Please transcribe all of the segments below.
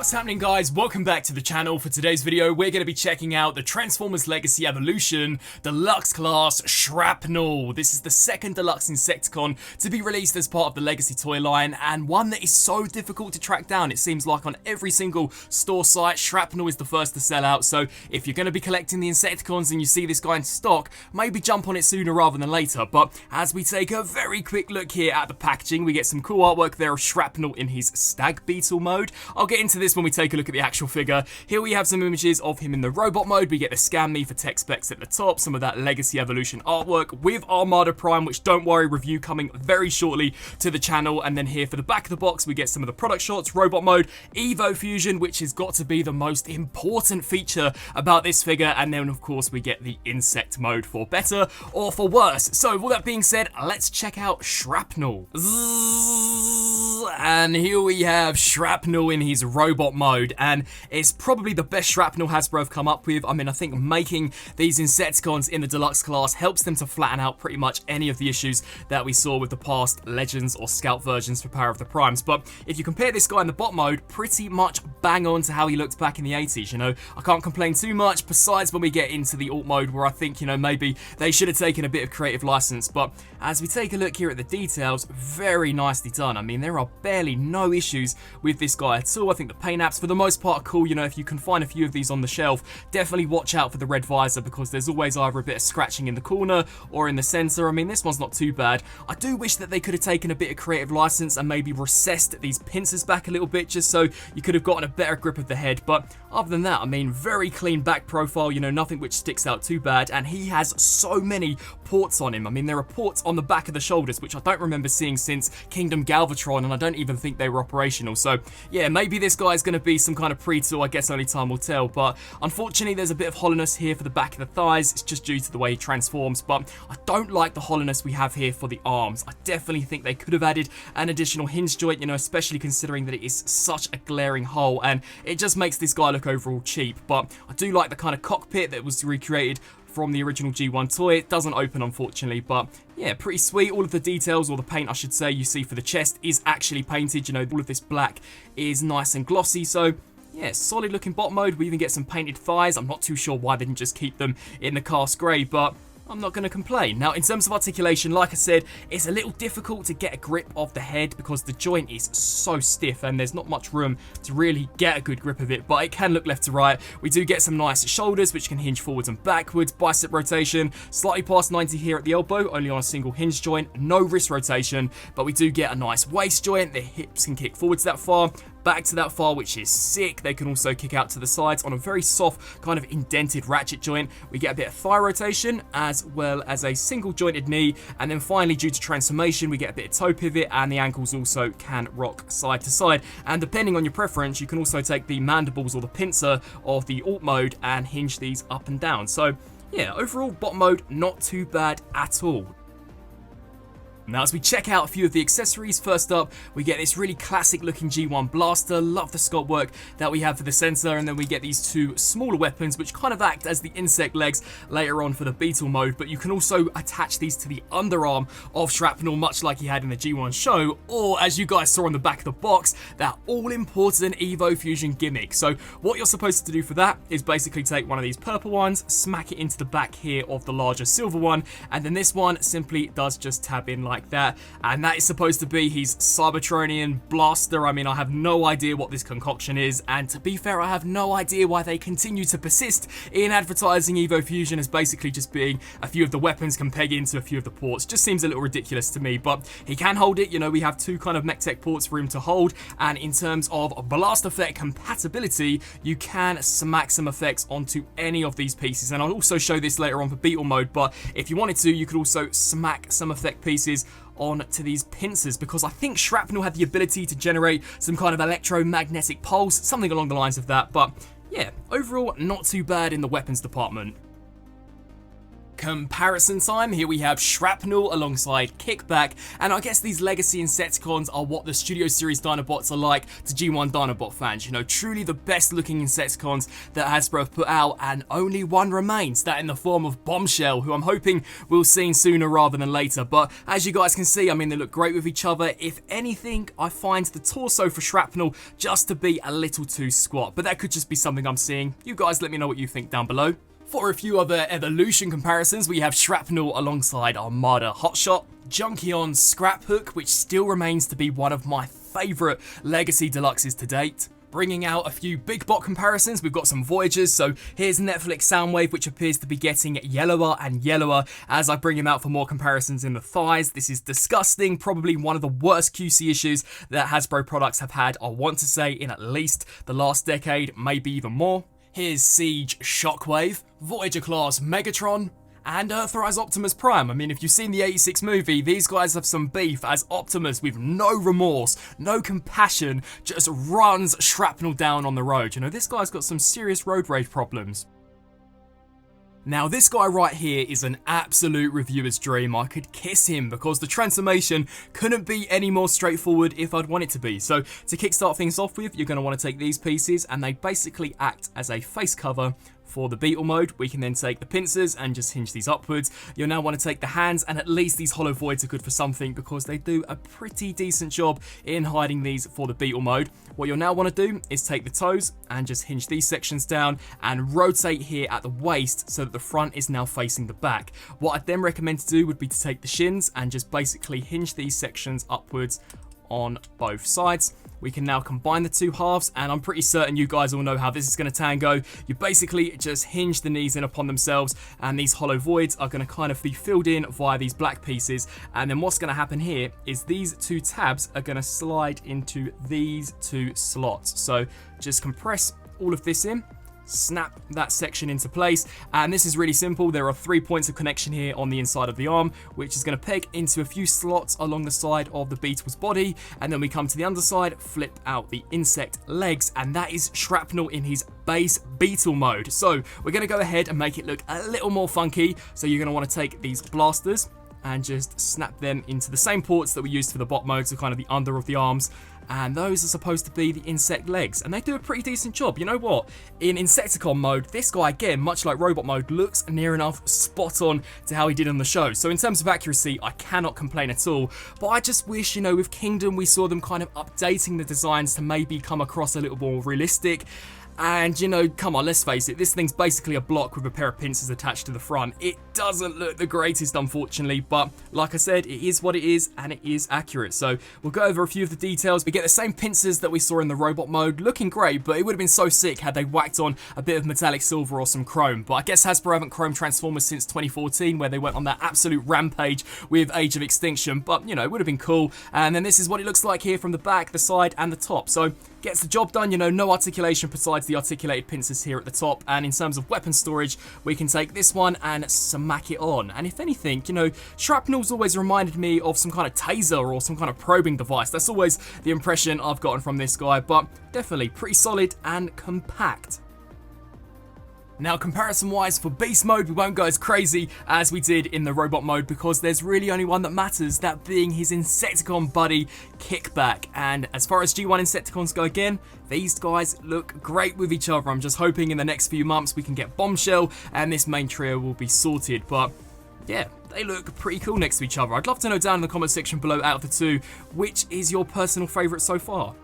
What's happening, guys? Welcome back to the channel. For today's video, we're going to be checking out the Transformers Legacy Evolution Deluxe class Shrapnel. This is the second Deluxe Insecticon to be released as part of the Legacy toy line, and one that is so difficult to track down. It seems like on every single store site, Shrapnel is the first to sell out, so if you're going to be collecting the Insecticons and you see this guy in stock, maybe jump on it sooner rather than later. But as we take a very quick look here at the packaging, we get some cool artwork there of Shrapnel in his Stag Beetle mode. I'll get into this when we take a look at the actual figure. Here we have some images of him in the robot mode. We get the scan me for tech specs at the top, some of that Legacy Evolution artwork with Armada Prime, which don't worry, review coming very shortly to the channel. And then here for the back of the box, we get some of the product shots, robot mode, Evo-Fusion, which has got to be the most important feature about this figure. And then of course we get the insect mode for better or for worse. So with all that being said, let's check out Shrapnel. And here we have Shrapnel in his robot mode, and it's probably the best Shrapnel Hasbro have come up with. I mean, I think making these Insecticons in the Deluxe class helps them to flatten out pretty much any of the issues that we saw with the past Legends or Scout versions for Power of the Primes. But if you compare this guy in the bot mode, pretty much bang on to how he looked back in the 80s, you know. I can't complain too much, besides when we get into the alt mode where I think, you know, maybe they should have taken a bit of creative license. But as we take a look here at the details, very nicely done. I mean, there are barely no issues with this guy at all. I think the paint apps for the most part are cool. You know, if you can find a few of these on the shelf, definitely watch out for the red visor, because there's always either a bit of scratching in the corner or in the center. I mean, this one's not too bad. I do wish that they could have taken a bit of creative license and maybe recessed these pincers back a little bit, just so you could have gotten a better grip of the head. But other than that, I mean, very clean back profile, you know, nothing which sticks out too bad. And he has so many ports on him. I mean, there are ports on the back of the shoulders, which I don't remember seeing since Kingdom Galvatron, and I don't even think they were operational. So yeah, maybe this guy's going to be some kind of pre-tool. I guess only time will tell. But unfortunately, there's a bit of hollowness here for the back of the thighs. It's just due to the way he transforms. But I don't like the hollowness we have here for the arms. I definitely think they could have added an additional hinge joint, you know, especially considering that it is such a glaring hole, and it just makes this guy look overall cheap. But I do like the kind of cockpit that was recreated from the original G1 toy. It doesn't open, unfortunately, but yeah, pretty sweet. All of the details, or the paint I should say, you see for the chest is actually painted. You know, all of this black is nice and glossy, so yeah, solid looking bot mode. We even get some painted thighs. I'm not too sure why they didn't just keep them in the cast grey, but I'm not going to complain. Now, in terms of articulation, like I said, it's a little difficult to get a grip of the head because the joint is so stiff and there's not much room to really get a good grip of it, but it can look left to right. We do get some nice shoulders, which can hinge forwards and backwards, bicep rotation, slightly past 90 here at the elbow, only on a single hinge joint, no wrist rotation, but we do get a nice waist joint. The hips can kick forwards that far, back to that far, which is sick. They can also kick out to the sides on a very soft kind of indented ratchet joint. We get a bit of thigh rotation as well as a single jointed knee, and then finally, due to transformation, we get a bit of toe pivot, and the ankles also can rock side to side. And depending on your preference, you can also take the mandibles or the pincer of the alt mode and hinge these up and down. So yeah, overall bot mode not too bad at all. Now, as we check out a few of the accessories, first up, we get this really classic looking G1 blaster. Love the sculpt work that we have for the sensor, and then we get these two smaller weapons, which kind of act as the insect legs later on for the Beetle mode, but you can also attach these to the underarm of Shrapnel, much like he had in the G1 show, or as you guys saw on the back of the box, that all-important Evo-Fusion gimmick. So what you're supposed to do for that is basically take one of these purple ones, smack it into the back here of the larger silver one, and then this one simply does just tab in like that, and that is supposed to be his Cybertronian blaster. I mean, I have no idea what this concoction is, and to be fair, I have no idea why they continue to persist in advertising Evo-Fusion as basically just being a few of the weapons can peg into a few of the ports. Just seems a little ridiculous to me, but he can hold it. You know, we have two kind of mech tech ports for him to hold, and in terms of blast effect compatibility, you can smack some effects onto any of these pieces, and I'll also show this later on for Beetle mode, but if you wanted to, you could also smack some effect pieces on to these pincers, because I think Shrapnel had the ability to generate some kind of electromagnetic pulse, something along the lines of that. But yeah, overall not too bad in the weapons department. Comparison time. Here we have Shrapnel alongside Kickback, and I guess these Legacy Insecticons are what the Studio Series Dinobots are like to G1 Dinobot fans. You know, truly the best looking Insecticons that Hasbro have put out, and only one remains, that in the form of Bombshell, who I'm hoping we'll see sooner rather than later. But as you guys can see, I mean, they look great with each other. If anything, I find the torso for Shrapnel just to be a little too squat, but that could just be something I'm seeing. You guys let me know what you think down below. For a few other Evolution comparisons, we have Shrapnel alongside Armada Hotshot, Junkion Scrap Hook, which still remains to be one of my favourite Legacy Deluxes to date. Bringing out a few big bot comparisons, we've got some Voyagers, so here's Netflix Soundwave, which appears to be getting yellower and yellower as I bring him out for more comparisons in the thighs. This is disgusting, probably one of the worst QC issues that Hasbro products have had, I want to say, in at least the last decade, maybe even more. Here's Siege Shockwave, Voyager Class Megatron, and Earthrise Optimus Prime. I mean, if you've seen the 86 movie, these guys have some beef as Optimus, with no remorse, no compassion, just runs Shrapnel down on the road. You know, this guy's got some serious road rage problems. Now, this guy right here is an absolute reviewer's dream. I could kiss him because the transformation couldn't be any more straightforward if I'd want it to be. So to kickstart things off with, you're going to want to take these pieces, and they basically act as a face cover for the Beetle Mode. We can then take the pincers and just hinge these upwards. You'll now want to take the hands, and at least these hollow voids are good for something because they do a pretty decent job in hiding these for the Beetle Mode. What you'll now want to do is take the toes and just hinge these sections down and rotate here at the waist so that the front is now facing the back. What I'd then recommend to do would be to take the shins and just basically hinge these sections upwards on both sides. We can now combine the two halves, and I'm pretty certain you guys all know how this is going to tango. You basically just hinge the knees in upon themselves, and these hollow voids are going to kind of be filled in via these black pieces. And then what's going to happen here is these two tabs are going to slide into these two slots. So just compress all of this in, snap that section into place, and this is really simple. There are 3 points of connection here on the inside of the arm, which is going to peg into a few slots along the side of the Beetle's body, and then we come to the underside, flip out the insect legs, and that is Shrapnel in his base Beetle mode. So we're going to go ahead and make it look a little more funky. So you're going to want to take these blasters and just snap them into the same ports that we used for the bot mode, so kind of the under of the arms, and those are supposed to be the insect legs, and they do a pretty decent job. You know what? In Insecticon mode, this guy, again, much like robot mode, looks near enough spot on to how he did on the show. So in terms of accuracy, I cannot complain at all, but I just wish, you know, with Kingdom, we saw them kind of updating the designs to maybe come across a little more realistic. And, you know, come on, let's face it, this thing's basically a block with a pair of pincers attached to the front. It doesn't look the greatest, unfortunately, but like I said, it is what it is, and it is accurate. So we'll go over a few of the details. We get the same pincers that we saw in the robot mode, looking great, but it would have been so sick had they whacked on a bit of metallic silver or some chrome. But I guess Hasbro haven't chromed Transformers since 2014, where they went on that absolute rampage with Age of Extinction, but, you know, it would have been cool. And then this is what it looks like here from the back, the side, and the top. So gets the job done. You know, no articulation besides the articulated pincers here at the top, and in terms of weapon storage, we can take this one and smack it on. And if anything, you know, Shrapnel's always reminded me of some kind of taser or some kind of probing device. That's always the impression I've gotten from this guy, but definitely pretty solid and compact. Now, comparison-wise, for Beast Mode, we won't go as crazy as we did in the Robot Mode because there's really only one that matters, that being his Insecticon buddy, Kickback. And as far as G1 Insecticons go again, these guys look great with each other. I'm just hoping in the next few months we can get Bombshell and this main trio will be sorted. But yeah, they look pretty cool next to each other. I'd love to know down in the comment section below, out of the two, which is your personal favourite so far?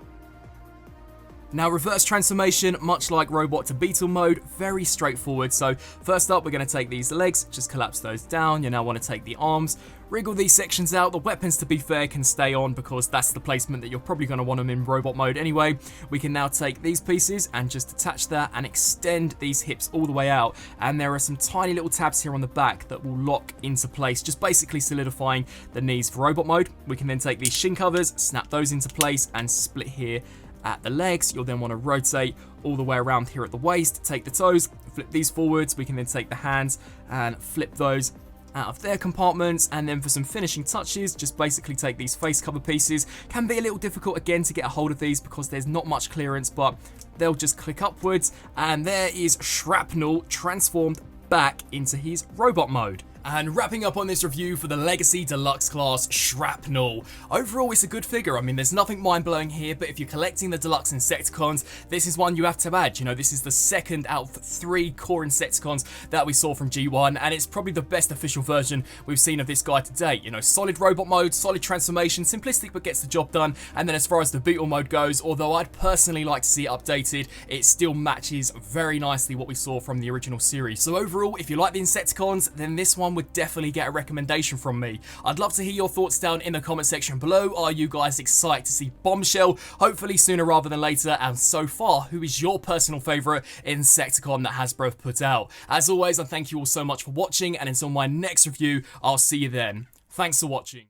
Now, reverse transformation, much like robot to Beetle mode, very straightforward. So first up, we're going to take these legs, just collapse those down. You now want to take the arms, wriggle these sections out. The weapons, to be fair, can stay on because that's the placement that you're probably going to want them in robot mode anyway. We can now take these pieces and just attach that and extend these hips all the way out. And there are some tiny little tabs here on the back that will lock into place, just basically solidifying the knees for robot mode. We can then take these shin covers, snap those into place and split here at the legs. You'll then want to rotate all the way around here at the waist, take the toes, flip these forwards. We can then take the hands and flip those out of their compartments, and then for some finishing touches, just basically take these face cover pieces. Can be a little difficult again to get a hold of these because there's not much clearance, but they'll just click upwards, and there is Shrapnel transformed back into his robot mode. And wrapping up on this review for the Legacy Deluxe class, Shrapnel. Overall, it's a good figure. I mean, there's nothing mind-blowing here, but if you're collecting the Deluxe Insecticons, this is one you have to add. You know, this is the second out of 3 core Insecticons that we saw from G1, and it's probably the best official version we've seen of this guy to date. You know, solid robot mode, solid transformation, simplistic but gets the job done. And then as far as the Beetle Mode goes, although I'd personally like to see it updated, it still matches very nicely what we saw from the original series. So overall, if you like the Insecticons, then this one would definitely get a recommendation from me. I'd love to hear your thoughts down in the comment section below. Are you guys excited to see Bombshell? Hopefully sooner rather than later. And so far, who is your personal favourite Insecticon that Hasbro have put out? As always, I thank you all so much for watching, and until my next review, I'll see you then. Thanks for watching.